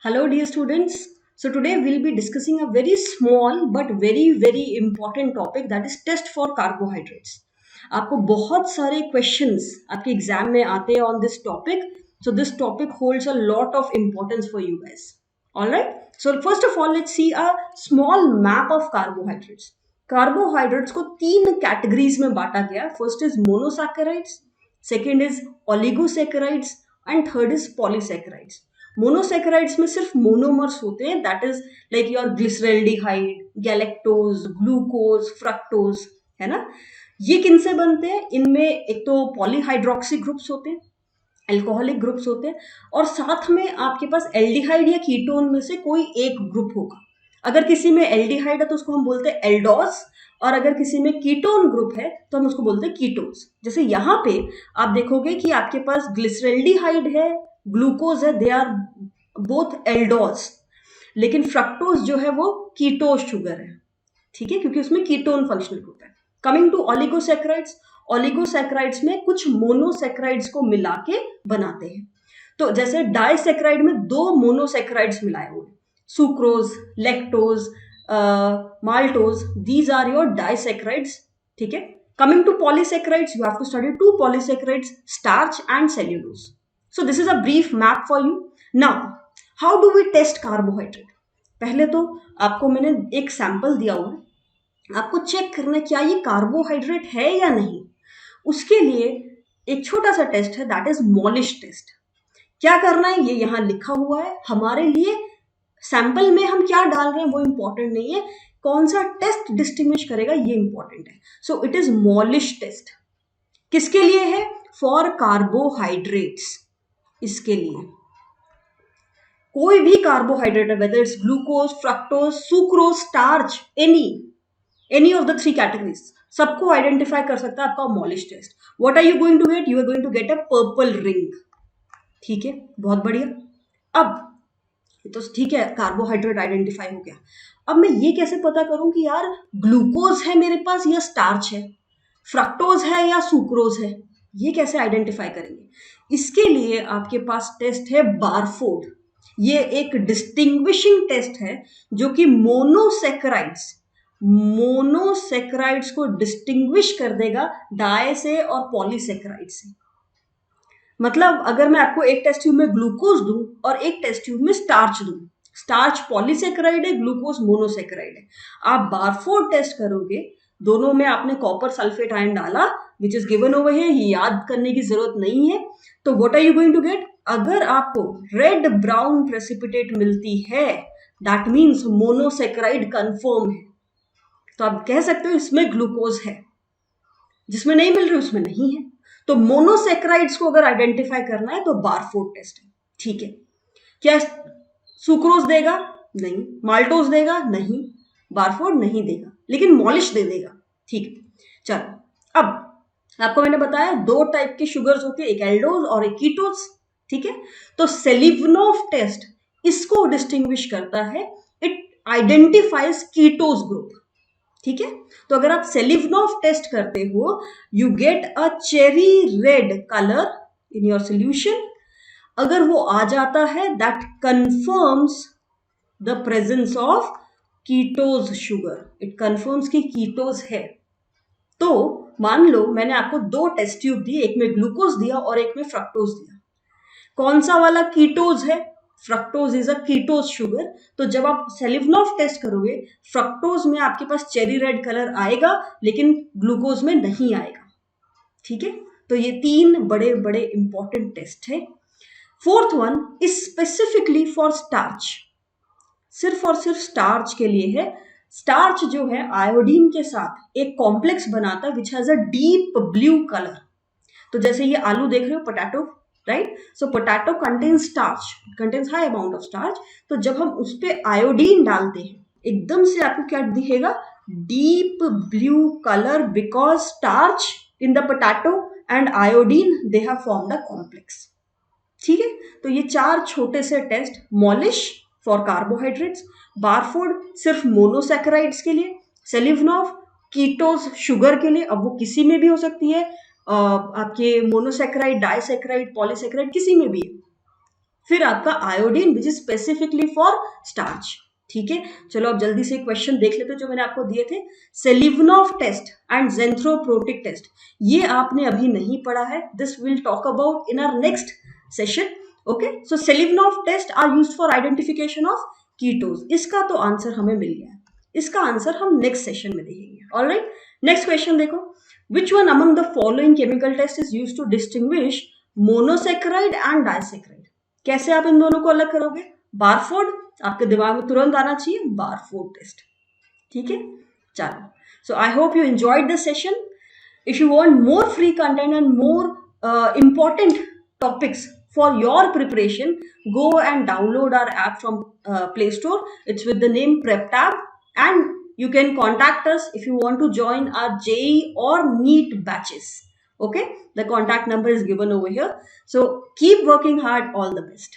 Hello, dear students. So today we'll be discussing a very small but very important topic, that is test for carbohydrates. आपको बहुत सारे questions आपके exam में आते हैं on this topic. So this topic holds a lot of importance for you guys. All right. So first of all, let's see a small map of carbohydrates. Carbohydrates को तीन categories में बांटा गया. First is monosaccharides, second is oligosaccharides and third is polysaccharides. Monosaccharides में सिर्फ monomers होते हैं, that is like your glyceraldehyde, galactose, glucose, fructose, है ना. ये किनसे बनते हैं? इनमें एक तो पॉलीहाइड्रोक्सी ग्रुप्स होते हैं, अल्कोहलिक ग्रुप्स होते हैं, और साथ में आपके पास एल्डिहाइड या कीटोन में से कोई एक ग्रुप होगा. अगर किसी में एल्डिहाइड है तो उसको हम बोलते हैं एल्डोस, और अगर किसी में कीटोन ग्रुप है तो हम उसको बोलते हैं कीटोन्स. जैसे यहाँ पे आप देखोगे कि आपके पास ग्लिसरेल्डिहाइड है, ग्लूकोज है, दे आर बोथ एल्डोस, लेकिन फ्रक्टोज जो है वो कीटोज शुगर है, ठीक है, क्योंकि उसमें कीटोन फंक्शनल ग्रुप है. कमिंग टू ओलिगोसैकेराइड्स, ओलिगोसैकेराइड्स में कुछ मोनोसैकेराइड्स को मिला के बनाते हैं. तो जैसे डाइसैकेराइड में दो मोनोसैकेराइड्स मिलाए हुए, sucrose, lactose, maltose, these are your disaccharides, ठीक है. Coming to polysaccharides, you have to study two polysaccharides, starch and cellulose. So this is a brief map for you. Now, how do we test carbohydrate? पहले तो आपको मैंने एक sample दिया हुआ है, आपको चेक करना है क्या ये कार्बोहाइड्रेट है या नहीं. उसके लिए एक छोटा सा टेस्ट है, दैट इज मॉलिश टेस्ट. क्या करना है ये यहाँ लिखा हुआ है. हमारे लिए सैंपल में हम क्या डाल रहे हैं वो इंपॉर्टेंट नहीं है, कौन सा टेस्ट डिस्टिंग्विश करेगा ये इंपॉर्टेंट है. So it is Molisch test. किसके लिए है? For carbohydrates. इसके लिए कोई भी कार्बोहाइड्रेट है, whether it's glucose, fructose, sucrose, starch, any of the three categories, सबको आइडेंटिफाई कर सकता है आपका Molisch test. What are you going to get? You are going to get a purple ring. ठीक है, बहुत बढ़िया. अब तो ठीक है, कार्बोहाइड्रेट आइडेंटिफाई हो गया. अब मैं ये कैसे पता करूं कि यार ग्लूकोज है मेरे पास या स्टार्च है, फ्रक्टोज है या सुक्रोज है, ये कैसे आइडेंटिफाई करेंगे? इसके लिए आपके पास टेस्ट है बारफोर्ड. ये एक डिस्टिंग्विशिंग टेस्ट है जो कि मोनोसैकेराइड्स को डिस्टिंग्विश कर देगा डाई से और पॉलीसैकेराइड से. मतलब अगर मैं आपको एक टेस्ट ट्यूब में ग्लूकोज दूं और एक टेस्ट ट्यूब में स्टार्च दूं, स्टार्च पॉलीसैकेराइड है, ग्लूकोज मोनोसैकेराइड है, आप बारफोर्ड टेस्ट करोगे, दोनों में आपने कॉपर सल्फेट आयन डाला which is given over here, ये याद करने की जरूरत नहीं है. तो what are you going to get? अगर आपको रेड ब्राउन प्रेसिपिटेट मिलती है, दैट मीन्स मोनोसैकेराइड कंफर्म है. तो आप कह सकते हो इसमें ग्लूकोज है. जिसमें नहीं मिल रही उसमें नहीं है. तो मोनोसैकेराइड्स को अगर आइडेंटिफाई करना है तो बारफोर्ड टेस्ट है. ठीक है, क्या सुक्रोज देगा? नहीं. माल्टोज देगा? नहीं. बारफोर्ड नहीं देगा, लेकिन मॉलिश दे देगा. ठीक है, चलो. अब आपको मैंने बताया दो टाइप के शुगर्स होते हैं, एक एल्डोज और एक कीटोज. ठीक है, तो सेलिवनोव टेस्ट इसको डिस्टिंग्विश करता है, इट आइडेंटिफाइज कीटोज ग्रुप. ठीक है, तो अगर आप सेलिवनोव टेस्ट करते हो, you get a cherry red colour in your solution. अगर वो आ जाता है, that confirms the presence of कीटोज sugar. It confirms कि कीटोज है. तो मान लो मैंने आपको दो टेस्ट ट्यूब दिए, एक में ग्लूकोज दिया और एक में फ्रक्टोज दिया. कौन सा वाला कीटोज है? Fructose is a कीटोज sugar. तो जब आप सेलिवनोव टेस्ट करोगे, फ्रक्टोज में आपके पास चेरी रेड कलर आएगा, लेकिन ग्लूकोज में नहीं आएगा. ठीक है, तो ये तीन बड़े बड़े इंपॉर्टेंट टेस्ट है. Fourth one is specifically for starch. सिर्फ और सिर्फ स्टार्च के लिए है. स्टार्च जो है आयोडीन के साथ एक कॉम्प्लेक्स बनाता है which has a deep blue colour. तो जैसे ये आलू देख रहे हो, potato, right? So potato contains starch, contains high amount of starch. तो जब हम उस पर आयोडीन डालते हैं, एकदम से आपको क्या दिखेगा? Deep blue colour, because starch in the potato and iodine they have formed a complex. ठीक है, तो ये चार छोटे से test, Molisch for carbohydrates, Barfoed सिर्फ मोनोसैकेराइड्स के लिए, सेलिवनोव कीटोज शुगर के लिए, अब वो किसी में भी हो सकती है, आपके मोनोसैकेराइड, डाइसैकेराइड, पॉलीसैकेराइड, किसी में भी है. फिर आपका iodine which is specifically for starch. ठीक है, चलो अब जल्दी से क्वेश्चन देख लेते जो मैंने आपको दिए थे। Seliwanoff test and xanthoproteic test, ये आपने अभी नहीं पढ़ा है, this will talk about in our next session. Okay, so Seliwanoff test are used for identification of ketose. इसका तो आंसर हमें मिल गया है, इसका आंसर हम नेक्स्ट सेशन में देखेंगे। ऑलराइट, नेक्स्ट क्वेश्चन देखो, which one among the following chemical test is used to distinguish monosaccharide and disaccharide. कैसे आप इन दोनों को अलग करोगे? बारफोर्ड, आपके दिमाग में तुरंत आना चाहिए बारफोर्ड टेस्ट। ठीक है, चलो, so I hope you enjoyed this session. If you want more free content and more important topics for your preparation, go and download our app from Play Store. It's with the name PrepTab, and you can contact us if you want to join our JEE or NEET batches. Okay, the contact number is given over here. So keep working hard. All the best.